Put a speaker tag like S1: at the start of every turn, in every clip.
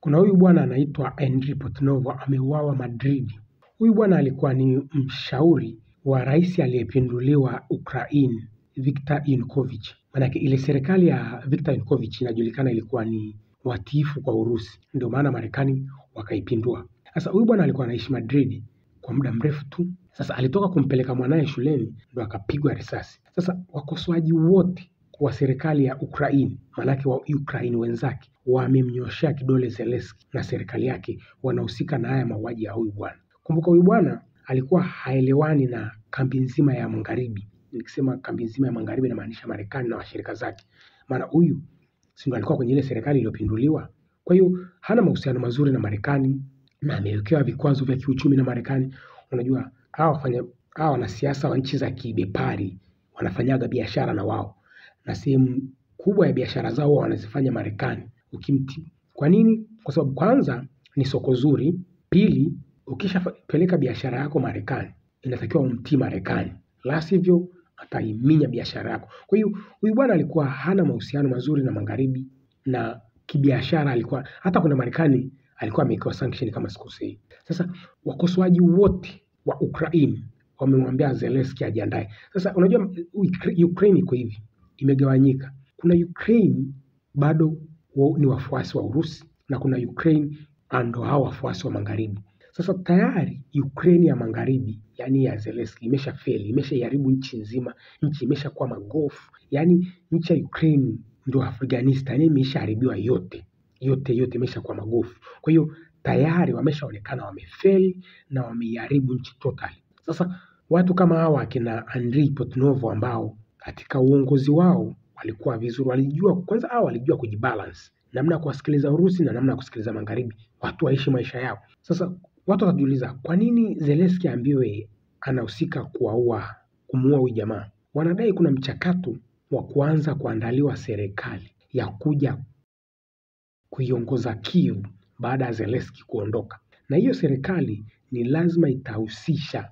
S1: Kuna huyu bwana anaitwa Andriy Portnovo ameuawa Madrid. Huyu bwana alikuwa ni mshauri wa rais aliyepinduliwa Ukraine, Viktor Yanukovych. Maanake ile serikali ya Viktor Yanukovych inajulikana ilikuwa ni watiifu kwa Urusi. Ndio maana Marekani wakaipindua. Sasa huyu bwana alikuwa anaishi Madrid kwa muda mrefu tu. Sasa alitoka kumpeleka mwanae shuleni ndio akapigwa risasi. Sasa wakosoaji wote wa serikali ya Ukraine, maanake wa Ukraine wenzake, wamemnyoshea kidole Zelensky na serikali yake wanahusika na haya mauaji ya huyu bwana. Kumbuka huyu bwana alikuwa haelewani na kambi nzima ya magharibi. Nikisema kambi nzima ya magharibi inamaanisha Marekani na washirika zake. Maana huyu si ndio alikuwa kwenye ile serikali iliyopinduliwa. Kwa hiyo hana mahusiano mazuri na Marekani na amewekewa vikwazo vya kiuchumi na Marekani. Unajua hawa wanasiasa wa nchi za kibepari wanafanyaga biashara na wao. Na sehemu kubwa ya biashara zao wanazifanya Marekani. Kwa nini? Kwa sababu kwanza ni soko zuri, pili ukishapeleka biashara yako Marekani, inatakiwa umtii Marekani. La sivyo ataiminya biashara yako. Kwa hiyo huyu bwana alikuwa hana mahusiano mazuri na magharibi na kibiashara alikuwa hata kuna Marekani alikuwa amewekewa sanction kama sikosei. Sasa wakosoaji wote wa Ukraine wamemwambia Zelensky ajiandae. Sasa unajua Ukraine iko hivi, imegawanyika. Kuna Ukraine bado ni wafuasi wa Urusi na kuna Ukraine ando hao wafuasi wa magharibi. Sasa tayari Ukraine ya magharibi, yani ya Zelensky imeshafeli, imeshaiharibu nchi nzima, nchi imeshakuwa magofu. Yani nchi ya Ukraine ndio Afghanistan, yani imeshaharibiwa yote imeshakuwa magofu. Kwa hiyo tayari wameshaonekana wamefeli na wameiharibu nchi totally. Sasa watu kama hawa kina Andriy Portnovo ambao katika uongozi wao walikuwa vizuri, walijua kujibalance, namna ya kuwasikiliza Urusi na namna ya kusikiliza magharibi, watu waishi maisha yao. Sasa watu watajiuliza kwa nini Zelensky ambiwe anahusika kumuua huyu jamaa? Wanadai kuna mchakato wa kuanza kuandaliwa serikali ya kuja kuiongoza Kiev baada ya Zelensky kuondoka. Na hiyo serikali ni lazima itahusisha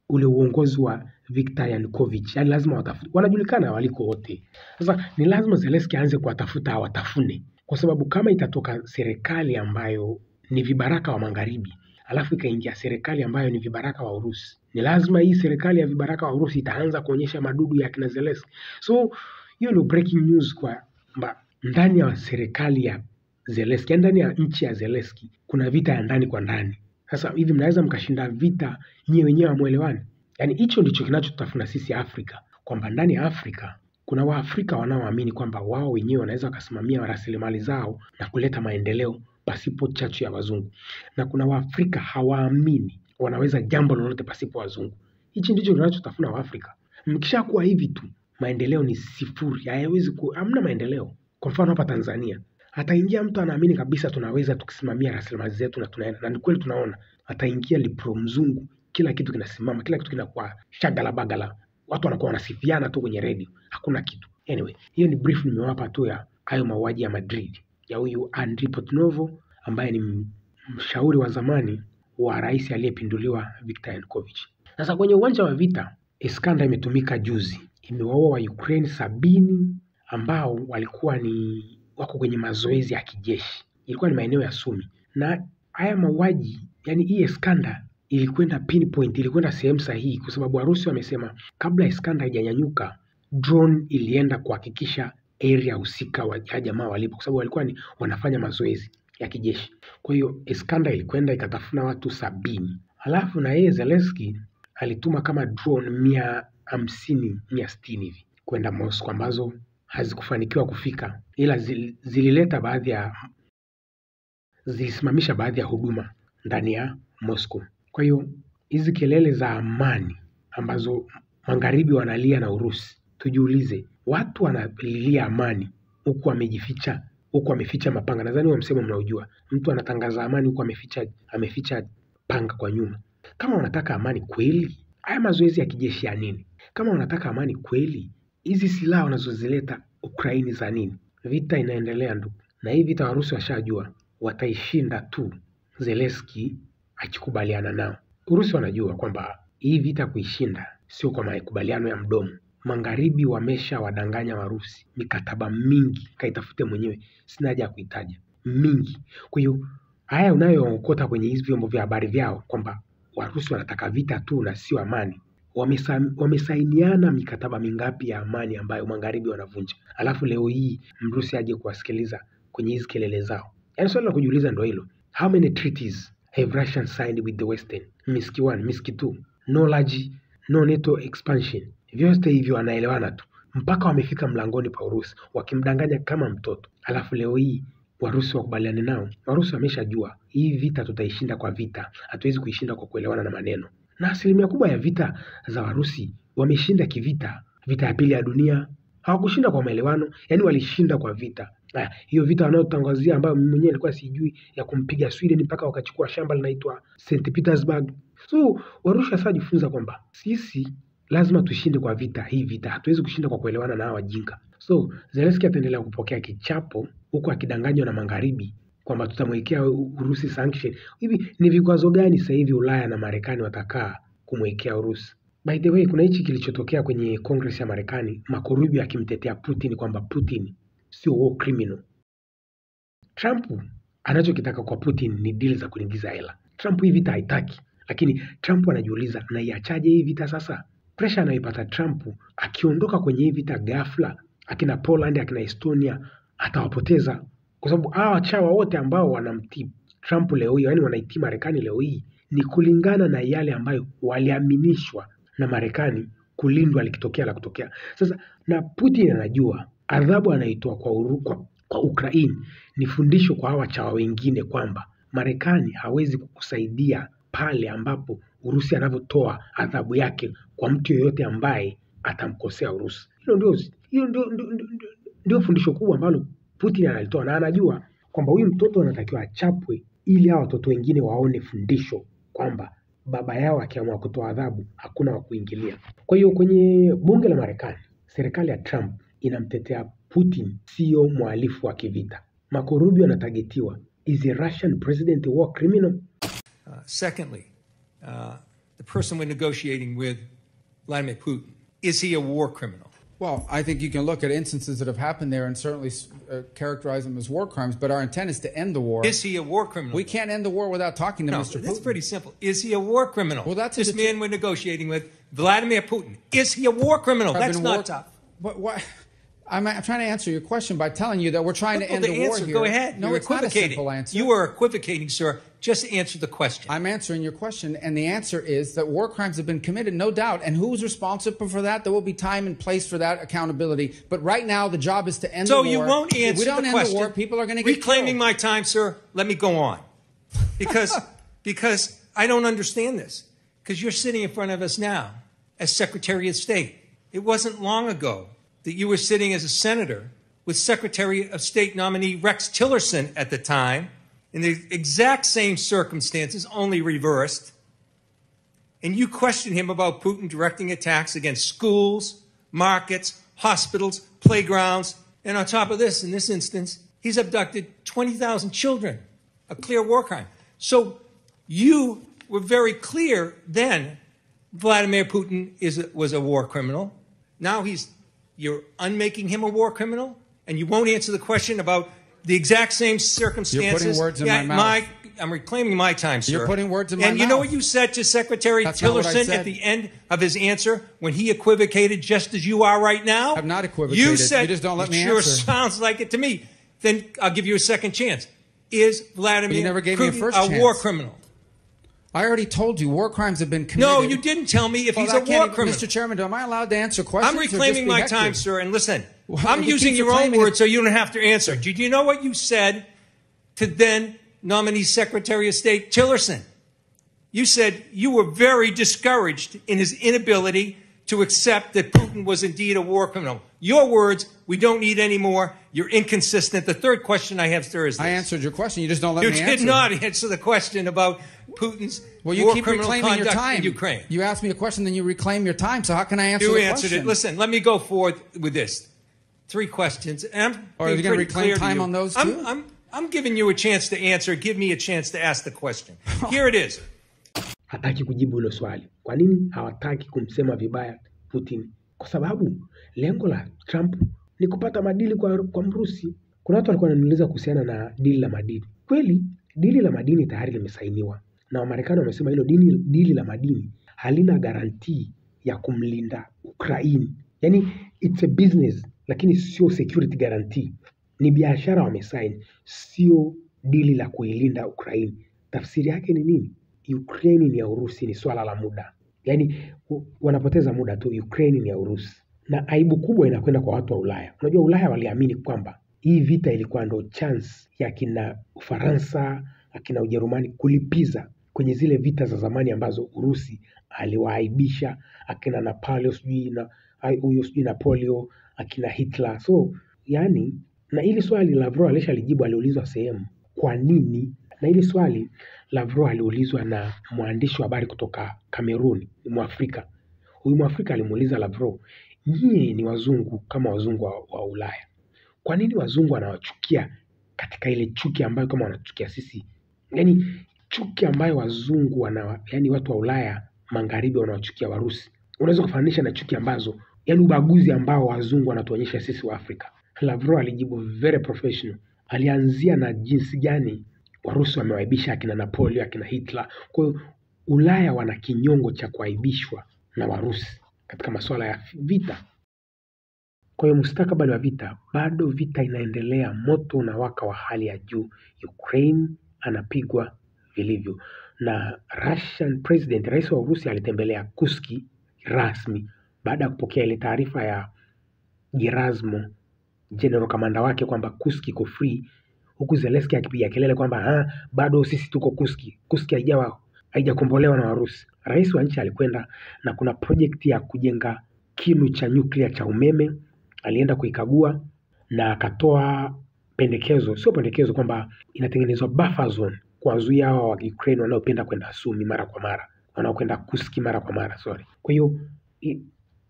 S1: ule uongozi wa Viktor Yanukovych. Yani lazima wanajulikana waliko wote. Sasa ni lazima Zelensky aanze kuwatafuta watafune. Kwa sababu kama itatoka serikali ambayo ni vibaraka wa magharibi, alafu ikaingia serikali ambayo ni vibaraka wa Urusi, ni lazima hii serikali ya vibaraka wa Urusi itaanza kuonyesha madudu ya kina Zelensky. So hiyo ndio breaking news kwamba ndani ya serikali ya Zelensky, ndani ya nchi ya Zelensky kuna vita ya ndani kwa ndani. Sasa hivi mnaweza mkashinda vita nyinyi wenyewe hamuelewani. Yaani hicho ndicho kinachotutafuna sisi Afrika, kwamba ndani ya Afrika kuna Waafrika wanaoamini kwamba wao wenyewe wanaweza wakasimamia rasilimali zao na kuleta maendeleo pasipo chachu ya wazungu. Na kuna Waafrika hawaamini wanaweza jambo lolote pasipo wazungu. Hichi ndicho kinachotafuna Waafrika. Mkishakuwa hivi tu, maendeleo ni sifuri, hamna maendeleo. Kwa mfano hapa Tanzania, ataingia mtu anaamini kabisa tunaweza tukisimamia rasilimali zetu na tunaenda. Na ni kweli tunaona, ataingia lipro mzungu, kila kitu kinasimama, kila kitu kinakuwa shagala bagala. Watu wanakuwa wanasifiana tu kwenye radio, hakuna kitu. Anyway, hiyo ni brief nimewapa tu ya hayo mauaji ya Madrid ya huyu Andriy Portnovo ambaye ni mshauri wa zamani wa rais aliyepinduliwa Viktor Yanukovych. Sasa kwenye uwanja wa vita, Iskander imetumika juzi. Imewaua wa Ukraine 70 ambao walikuwa wako kwenye mazoezi ya kijeshi. Ilikuwa ni maeneo ya Sumi. Na haya mauaji, yani hii Iskander ilikwenda pinpoint, ilikwenda sehemu sahihi kwa sababu Warusi wamesema kabla Iskander haijanyanyuka, drone ilienda kuhakikisha area husika ya jamaa walipo, kwa sababu walikuwa wanafanya mazoezi ya kijeshi. Kwa hiyo Iskander ilikwenda ikatafuna watu 70. Halafu na yeye Zelensky alituma kama drone 150, 160 hivi kwenda Moscow ambazo hazikufanikiwa kufika, ila zilisimamisha baadhi ya huduma ndani ya Moscow. Kwa hiyo hizi kelele za amani ambazo magharibi wanalia na Urusi, tujiulize, watu wanalilia amani huku ameficha mapanga. Nadhani huo msemo mnaujua, mtu anatangaza amani huku ameficha panga kwa nyuma. Kama wanataka amani kweli, haya mazoezi ya kijeshi ya nini? Kama wanataka amani kweli, hizi silaha wanazozileta Ukraini za nini? Vita inaendelea ndugu, na hii vita Warusi washajua wataishinda tu Zelensky akikubaliana nao. Urusi wanajua kwamba hii vita kuishinda sio kwa makubaliano ya mdomo. Magharibi wamesha wadanganya Warusi, mikataba mingi, kaitafute mwenyewe, sina haja ya kuitaja. mingi. Kwa hiyo haya unayookota kwenye hizi vyombo vya habari vyao kwamba Warusi wanataka vita tu na sio amani. Wamesainiana mikataba mingapi ya amani ambayo magharibi wanavunja? Alafu leo hii Mrusi aje kuwasikiliza kwenye hizi kelele zao. Yaani swali la kujiuliza ndio hilo. How many treaties have Russia signed with the Western? Minsk 1, Minsk 2. No large, no NATO expansion. Vyote hivyo wanaelewana tu. Mpaka wamefika mlangoni pa Urusi wakimdanganya kama mtoto. Alafu leo hii Warusi wakubaliane nao. Warusi wameshajua hii vita tutaishinda kwa vita. Hatuwezi kuishinda kwa kuelewana na maneno. Na asilimia kubwa ya vita za Warusi wameshinda kivita. Vita ya pili ya dunia hawakushinda kwa maelewano, yani walishinda kwa vita. Hiyo vita wanayotangazia ambayo mimi mwenyewe nilikuwa sijui, ya kumpiga Sweden mpaka wakachukua shamba linaitwa St. Petersburg. So Warusi sasa jifunza kwamba sisi lazima tushinde kwa vita. Hii vita hatuwezi kushinda kwa kuelewana na hawa wajinga. So Zelensky ataendelea kupokea kichapo huku akidanganywa na magharibi kwamba tutamwekea Urusi sanction. Hivi ni vikwazo gani sasa hivi Ulaya na Marekani watakaa kumwekea Urusi? By the way, kuna hichi kilichotokea kwenye Congress ya Marekani, Marco Rubio akimtetea Putin kwamba Putin sio war criminal. Trump anachokitaka kwa Putin ni deal za kuingiza hela. Trump hii vita haitaki, lakini Trump anajiuliza na iachaje hii vita sasa? Pressure anaipata Trump akiondoka kwenye hii vita ghafla, akina Poland, akina Estonia atawapoteza, kwa sababu hawa chawa wote ambao wanamtii Trump leo hii, yani wanaitii Marekani leo hii, ni kulingana na yale ambayo waliaminishwa na Marekani kulindwa likitokea la kutokea. Sasa na Putin anajua adhabu anaitoa kwa Ukraine ni fundisho kwa hawa chawa wengine kwamba Marekani hawezi kukusaidia pale ambapo Urusi anavyotoa adhabu yake kwa mtu yoyote ambaye atamkosea Urusi. Hiyo ndio fundisho kubwa ambalo Putin analitoa, na anajua kwamba huyu mtoto anatakiwa achapwe ili hao watoto wengine waone fundisho kwamba baba yao akiamua kutoa adhabu hakuna wa kuingilia. Kwa hiyo kwenye bunge la Marekani, serikali ya Trump inamtetea Putin sio mhalifu wa kivita. Marco Rubio anatagetiwa, is the Russian president a war criminal?
S2: Secondly, the person we're negotiating with, Vladimir Putin, is he a war criminal?
S3: Well, I think you can look at instances that have happened there and certainly characterize them as war crimes, but our intent is to end the war.
S2: Is he a war criminal?
S3: We can't end the war without talking to Mr. Putin.
S2: That's pretty simple. Is he a war criminal?
S3: Well, that's
S2: this man we're negotiating with, Vladimir Putin. Is he a war criminal? That's not tough.
S3: But what? I'm trying to answer your question by telling you that we're trying to end the war here.
S2: Go ahead.
S3: No, it's not a simple answer.
S2: You are equivocating, sir. Just answer the question.
S3: I'm answering your question, and the answer is that war crimes have been committed, no doubt. And who's responsible for that? There will be time and place for that accountability. But right now, the job is to end the war.
S2: So you won't answer the question. If we don't end the war,
S3: people are going to get killed.
S2: Reclaiming my time, sir. Let me go on. Because I don't understand this. Because you're sitting in front of us now as Secretary of State. It wasn't long ago that you were sitting as a senator with Secretary of State nominee Rex Tillerson at the time, in the exact same circumstances, only reversed. And you questioned him about Putin directing attacks against schools, markets, hospitals, playgrounds. And on top of this, in this instance, he's abducted 20,000 children, a clear war crime. So you were very clear then Vladimir Putin was a war criminal. Now you're unmaking him a war criminal, and you won't answer the question about the exact same circumstances.
S3: You're putting words in my mouth.
S2: I'm reclaiming my time, sir.
S3: You're putting words in my mouth.
S2: And you know what you said to Secretary Tillerson at the end of his answer when he equivocated just as you are right now?
S3: I've not equivocated.
S2: You said,
S3: you just don't let me
S2: sure
S3: answer.
S2: Sounds like it to me. Then I'll give you a second chance. Is Vladimir Putin a war criminal?
S3: I already told you war crimes have been committed.
S2: No, you didn't tell me if he's a war criminal.
S3: Mr. Chairman, am I allowed to answer questions?
S2: I'm reclaiming my time, sir. And listen, I'm using your own words so you don't have to answer. Do you know what you said to then nominee Secretary of State Tillerson? You said you were very discouraged in his inability to accept that Putin was indeed a war criminal. Your words, we don't need any more. You're inconsistent. The third question I have, sir, is this.
S3: I answered your question. You just don't let me answer.
S2: You did not answer the question about Putin's war criminal conduct in Ukraine.
S3: You asked me a question, then you reclaim your time. So how can I answer the question?
S2: You answered it. Listen, let me go forward with this. 3 questions. And
S3: are you going to reclaim time on those too?
S2: I'm giving you a chance to answer. Give me a chance to ask the question. Here it is.
S1: Hataki kujibu hilo swali. Kwa nini hawataki kumsema vibaya Putin? Kwa sababu lengo la Trump ni kupata madili kwa Mrusi. Kuna watu walikuwa wananiuliza kuhusiana na dili la madini. Kweli dili la madini tayari limesainiwa na Wamarekani wamesema hilo dili la madini halina guarantee ya kumlinda Ukraine. Yaani it's a business lakini sio security guarantee. Ni biashara wamesign, sio dili la kuilinda Ukraine. Tafsiri yake ni nini? Ukraine ni ya Urusi, ni swala la muda. Yaani wanapoteza muda tu. Ukraine ni ya Urusi. Na aibu kubwa inakwenda kwa watu wa Ulaya. Unajua Ulaya waliamini kwamba hii vita ilikuwa ndo chance ya kina Ufaransa, akina Ujerumani kulipiza kwenye zile vita za zamani ambazo Urusi aliwaaibisha, akina Napoleon sijui Napoleon, akina Hitler. So yani, na hili swali Lavrov alishalijibu, aliulizwa sehemu kwa nini, na hili swali Lavrov aliulizwa na mwandishi wa habari kutoka Kamerun, Mwafrika. Huyu Mwafrika alimuuliza Lavrov, nyie ni wazungu kama wazungu wa Ulaya, kwa nini wazungu wanawachukia katika ile chuki ambayo kama wanachukia sisi? Yaani chuki ambayo wazungu yani watu wa Ulaya magharibi wanawachukia Warusi. Unaweza kufananisha na chuki ambazo, yani ubaguzi ambao wazungu wanatuonyesha sisi wa Afrika. Lavrov alijibu very professional. Alianzia na jinsi gani Warusi wamewaibisha akina Napoleon, akina Hitler. Kwa hiyo Ulaya wana kinyongo cha kuaibishwa na Warusi katika masuala ya vita. Kwa hiyo mustakabali wa vita, bado vita inaendelea, moto unawaka wa hali ya juu. Ukraine anapigwa vilivyo. Na Russian president, rais wa Urusi alitembelea Kursk rasmi baada ya kupokea ile taarifa ya Gerasimov, general kamanda wake, kwamba Kursk iko free, huku Zelensky akipiga kelele kwamba bado sisi tuko Kursk. Kursk haijakombolewa na Warusi. Rais wa nchi alikwenda na kuna project ya kujenga kinu cha nyuklia cha umeme, alienda kuikagua na akatoa sio pendekezo kwamba inatengenezwa buffer zone kuwazuia hao wa Ukraine wanaopenda kwenda Sumi mara kwa mara, wanaokwenda Kursk mara kwa mara, sorry. Kwa hiyo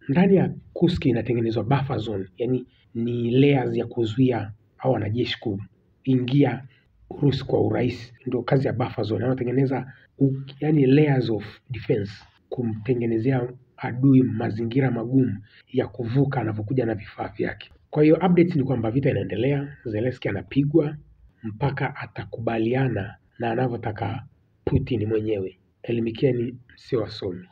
S1: ndani ya Kursk inatengenezwa buffer zone, yani ni layers ya kuzuia hao wanajeshi kuingia Urusi kwa urahisi. Ndio kazi ya buffer zone. Wanatengeneza yani layers of defense kumtengenezea adui mazingira magumu ya kuvuka anapokuja na vifaa vyake. Kwa hiyo updates ni kwamba vita inaendelea, Zelensky anapigwa mpaka atakubaliana na anavyotaka Putin mwenyewe. Elimikeni, sio wasomi.